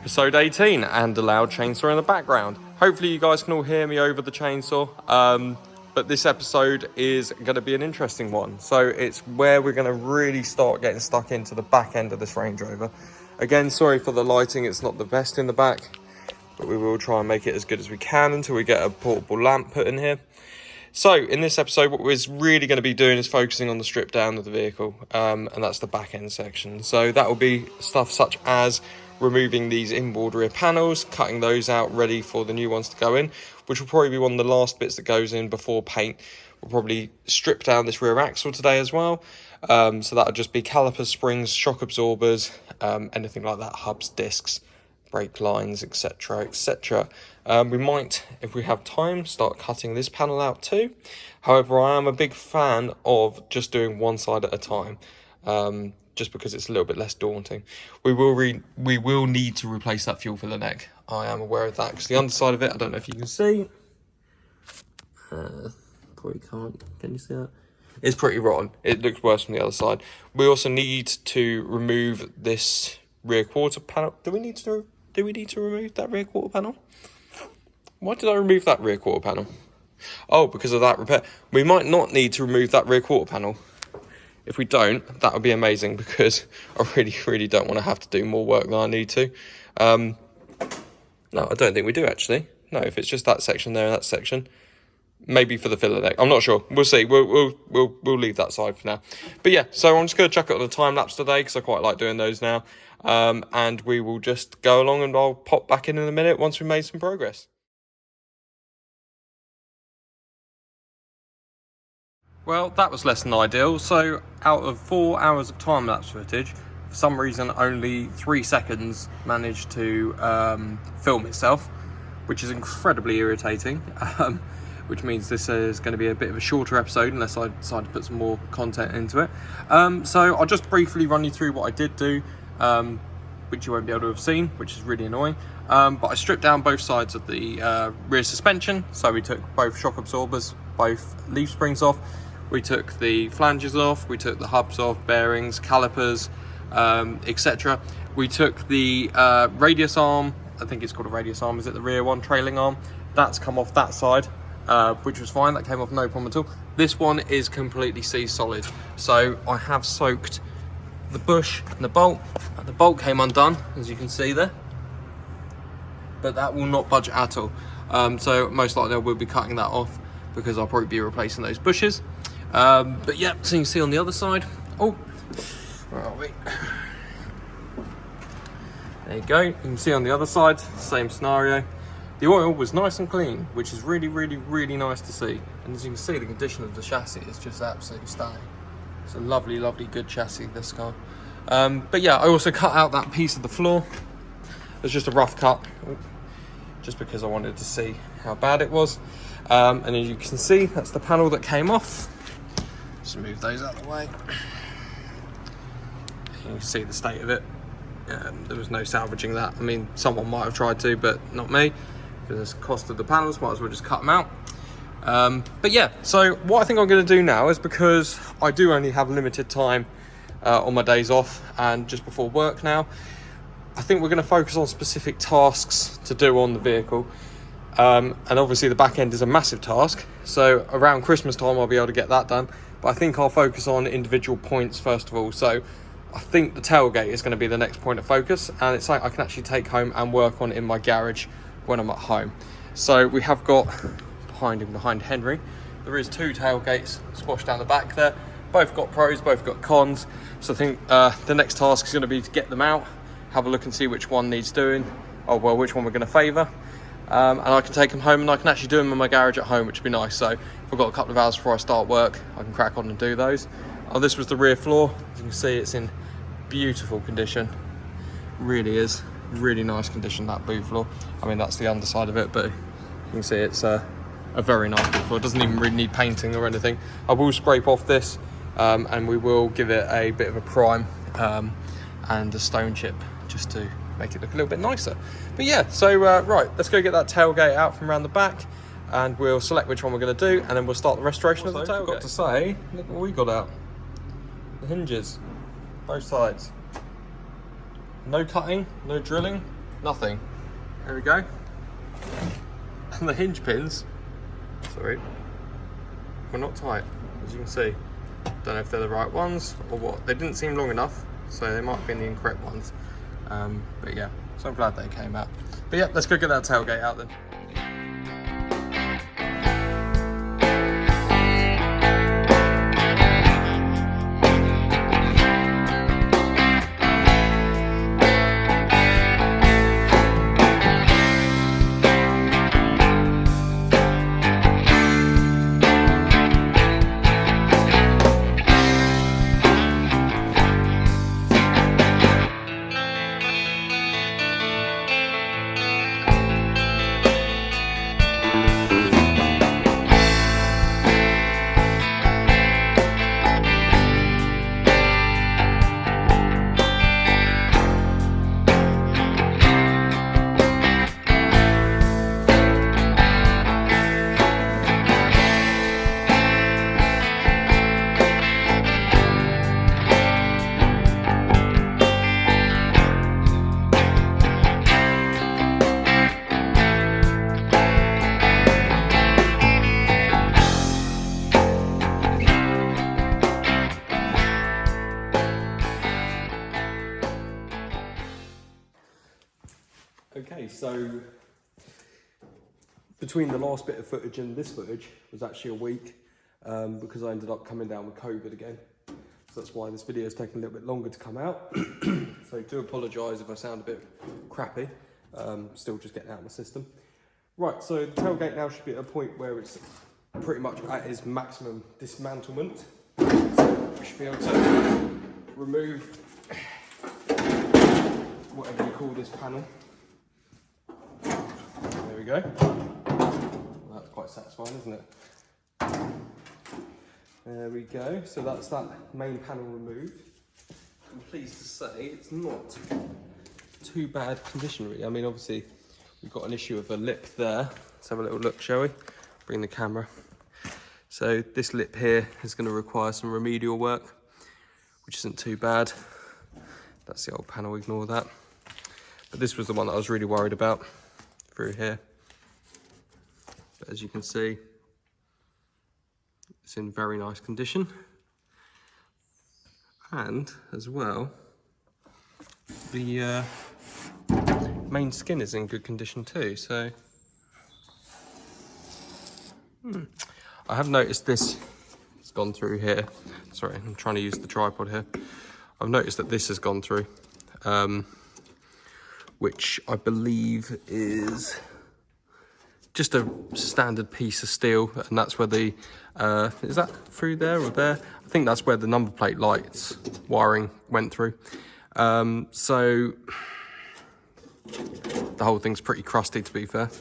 episode 18 and a loud chainsaw in the background. Hopefully you guys can all hear me over the chainsaw, but this episode is going to be an interesting one. So it's where we're going to really start getting stuck into the back end of this Range Rover. Again, sorry for the lighting, it's not the best in the back, but we will try and make it as good as we can until we get a portable lamp put in here. So in this episode, what we're really going to be doing is focusing on the strip down of the vehicle, and that's the back end section. So that will be stuff such as removing these inboard rear panels, cutting those out ready for the new ones to go in, which will probably be one of the last bits that goes in before paint. We'll probably strip down this rear axle today as well. So that'll just be calipers, springs, shock absorbers, anything like that, hubs, discs, brake lines, etc, etc. We might, if we have time, start cutting this panel out too. However, I am a big fan of just doing one side at a time, just because it's a little bit less daunting. We will need to replace that fuel filler neck. I am aware of that, because the underside of it, I don't know if you can see, probably can't, can you see that? It's pretty rotten. It looks worse from the other side. We also need to remove this rear quarter panel. Do we need to remove that rear quarter panel? Why did I remove that rear quarter panel? Oh, because of that repair. We might not need to remove that rear quarter panel. If we don't, that would be amazing, because I really don't want to have to do more work than I need to. No, I don't think we do actually. No, if it's just that section there and that section, maybe for the filler neck. I'm not sure. We'll see. We'll leave that side for now. But yeah, so I'm just going to chuck it on the time lapse today, because I quite like doing those now. And we will just go along, and I'll pop back in a minute once we've made some progress. Well, that was less than ideal. So out of 4 hours of time-lapse footage, for some reason only 3 seconds managed to film itself, which is incredibly irritating, which means this is going to be a bit of a shorter episode unless I decide to put some more content into it. So I'll just briefly run you through what I did do, which you won't be able to have seen, which is really annoying. But I stripped down both sides of the rear suspension. So we took both shock absorbers, both leaf springs off. We took the flanges off, we took the hubs off, bearings, calipers, etc. We took the radius arm, I think it's called a radius arm, is it the rear one, trailing arm? That's come off that side, which was fine, that came off no problem at all. This one is completely solid. So I have soaked the bush and the bolt came undone, as you can see there. But that will not budge at all. So most likely I will be cutting that off, because I'll probably be replacing those bushes. But yeah, so you can see on the other side, oh, where are we? There you go, you can see on the other side, same scenario. The oil was nice and clean, which is really nice to see. And as you can see, the condition of the chassis is just absolutely stunning. It's a lovely good chassis, this car. But yeah, I also cut out that piece of the floor. It was just a rough cut, just because I wanted to see how bad it was. And as you can see, that's the panel that came off. Just move those out of the way. You can see the state of it. There was no salvaging that. I mean, someone might have tried to, but not me, because the cost of the panels, might as well just cut them out. But yeah, so what I think I'm going to do now is, because I do only have limited time on my days off and just before work now, I think we're going to focus on specific tasks to do on the vehicle. And obviously the back end is a massive task, so around Christmas time I'll be able to get that done. But I think I'll focus on individual points first of all. So I think the tailgate is going to be the next point of focus, and it's something I can actually take home and work on in my garage when I'm at home. So we have got behind Henry, there is 2 tailgates squashed down the back there. Both got pros, both got cons. So I think the next task is going to be to get them out, have a look and see which one needs doing, or well, which one we're going to favour. And I can take them home, and I can actually do them in my garage at home, which would be nice. So if I've got a couple of hours before I start work, I can crack on and do those. Oh, this was the rear floor. As you can see, it's in beautiful condition. Really is. Really nice condition, that boot floor. I mean, that's the underside of it, but you can see it's a very nice boot floor. It doesn't even really need painting or anything. I will scrape off this, and we will give it a bit of a prime and a stone chip, just to make it look a little bit nicer. But yeah, so right, let's go get that tailgate out from around the back, and we'll select which one we're going to do, and then we'll start the restoration of the tailgate. I forgot to say, look what we got out. The hinges, both sides. No cutting, no drilling, nothing. There we go. And the hinge pins, sorry, were not tight, as you can see. Don't know if they're the right ones or what. They didn't seem long enough, so they might have been the incorrect ones. But yeah, so I'm glad they came out. But yeah, let's go get that tailgate out then. Okay, so between the last bit of footage and this footage was actually a week because I ended up coming down with COVID again. So that's why this video is taking a little bit longer to come out. So do apologise if I sound a bit crappy. Still just getting out of my system. Right, so the tailgate now should be at a point where it's pretty much at its maximum dismantlement. So we should be able to remove whatever you call this panel. There we go. Well, that's quite satisfying, isn't it? There we go. So that's that main panel removed. I'm pleased to say it's not too bad condition really. I mean, obviously we've got an issue with a lip there. Let's have a little look, shall we? Bring the camera. So this lip here is going to require some remedial work, which isn't too bad. That's the old panel, ignore that. But this was the one that I was really worried about through here. But as you can see, it's in very nice condition. And as well, the main skin is in good condition too. So I have noticed this has gone through here. Sorry, I'm trying to use the tripod here. I've noticed that this has gone through, which I believe is just a standard piece of steel, and that's where the is that through there or there? I think that's where the number plate lights wiring went through. So the whole thing's pretty crusty, to be fair.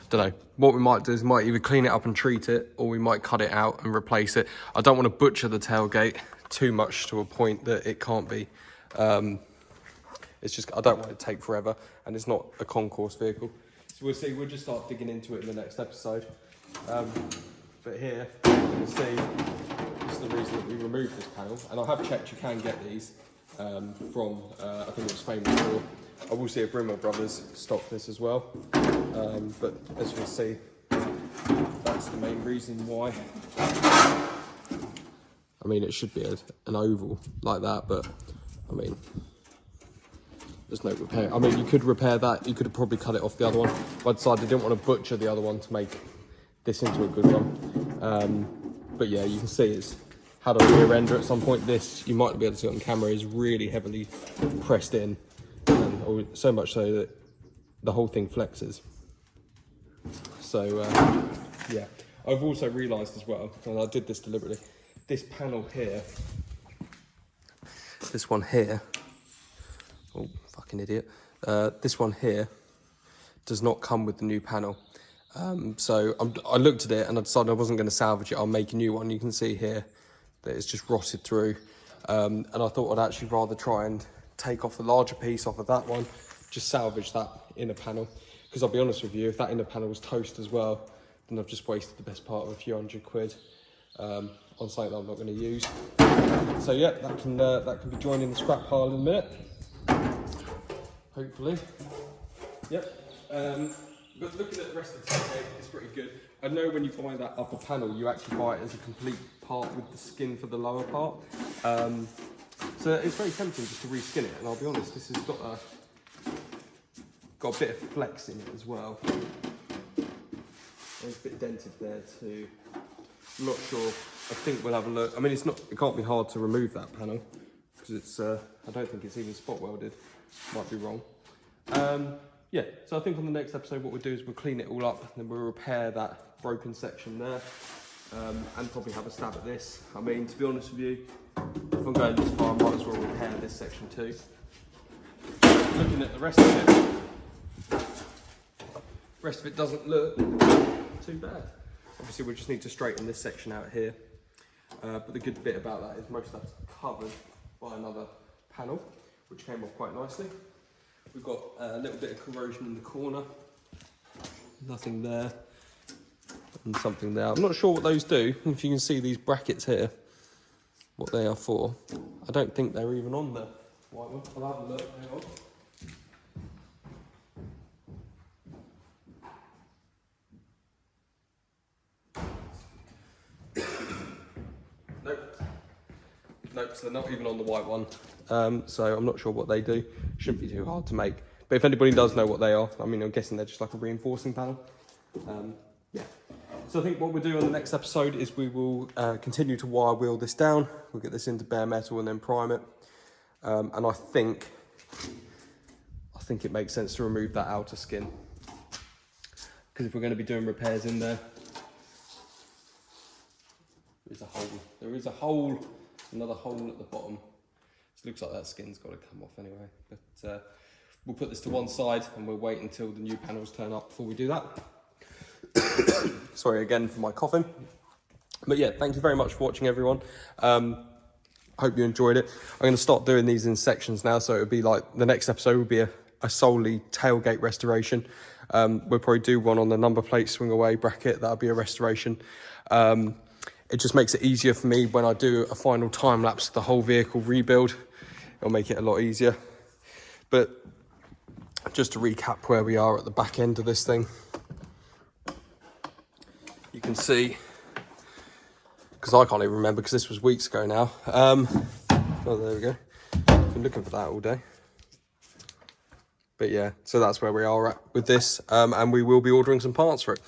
Don't know. What we might do is might either clean it up and treat it, or we might cut it out and replace it. I don't want to butcher the tailgate too much to a point that it can't be. It's just, I don't want it to take forever, and it's not a concourse vehicle. So we'll see, we'll just start digging into it in the next episode. But here, you can see, this is the reason that we removed this panel. And I have checked, you can get these from, I think it was Famous Store. I will see if Brimmer Brothers stock this as well. But as you can see, that's the main reason why. I mean, it should be an oval like that, but I mean, there's no repair. I mean, you could repair that. You could have probably cut it off the other one. But I decided I didn't want to butcher the other one to make this into a good one. But yeah, you can see it's had a rear ender at some point. This, you might be able to see it on camera, is really heavily pressed in. Or so much so that the whole thing flexes. So yeah, I've also realised as well, and I did this deliberately, this panel here, this one here, oh fucking idiot, this one here does not come with the new panel. So I looked at it and I decided I wasn't going to salvage it. I'll make a new one. You can see here that it's just rotted through, and I thought I'd actually rather try and take off the larger piece off of that one, just salvage that inner panel, because I'll be honest with you, if that inner panel was toast as well, then I've just wasted the best part of a few £100 on something that I'm not going to use. So yeah, that can be joined in the scrap pile in a minute. hopefully. Yep. But looking at the rest of the tailgate, it's pretty good. I know when you buy that upper panel, you actually buy it as a complete part with the skin for the lower part. So it's very tempting just to reskin it, and I'll be honest, this has got a bit of flex in it as well. There's a bit dented there too. I'm not sure. I think we'll have a look. I mean, it can't be hard to remove that panel because it's. I don't think it's even spot welded. Might be wrong. Yeah. So I think on the next episode, what we'll do is we'll clean it all up, and then we'll repair that broken section there, and probably have a stab at this. I mean, to be honest with you, if I'm going this far, I might as well repair this section too. Looking at the rest of it doesn't look too bad. Obviously, we just need to straighten this section out here. But the good bit about that is most of that's covered by another panel, which came off quite nicely. We've got a little bit of corrosion in the corner. Nothing there. And something there. I'm not sure what those do. If you can see these brackets here, what they are for. I don't think they're even on the white one. I'll have a look. Hang on. Nope, so they're not even on the white one. So I'm not sure what they do. Shouldn't be too hard to make. But if anybody does know what they are, I mean, I'm guessing they're just like a reinforcing panel. Yeah. So I think what we'll do on the next episode is we will continue to wire wheel this down. We'll get this into bare metal and then prime it. And I think it makes sense to remove that outer skin. Because if we're going to be doing repairs in there, there is a hole, another hole at the bottom. So it looks like that skin's got to come off anyway. But we'll put this to one side and we'll wait until the new panels turn up before we do that. Sorry again for my coughing. But yeah, thank you very much for watching, everyone. Hope you enjoyed it. I'm going to start doing these in sections now, so it'll be like the next episode will be a solely tailgate restoration. We'll probably do one on the number plate swing away bracket. That'll be a restoration. It just makes it easier for me when I do a final time lapse of the whole vehicle rebuild. It'll make it a lot easier. But just to recap where we are at the back end of this thing, you can see, because I can't even remember because this was weeks ago now. Oh, there we go. Been looking for that all day. But yeah, so that's where we are at with this, and we will be ordering some parts for it.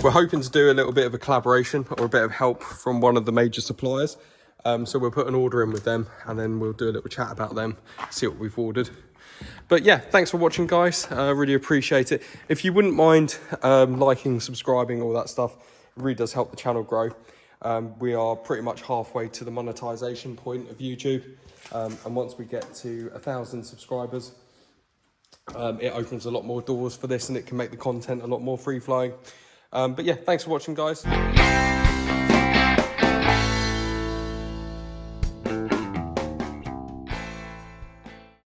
We're hoping to do a little bit of a collaboration or a bit of help from one of the major suppliers. So we'll put an order in with them and then we'll do a little chat about them, see what we've ordered. But yeah, thanks for watching, guys. I really appreciate it. If you wouldn't mind liking, subscribing, all that stuff, it really does help the channel grow. We are pretty much halfway to the monetization point of YouTube. And once we get to 1,000 subscribers, it opens a lot more doors for this and it can make the content a lot more free flowing. But yeah, thanks for watching, guys.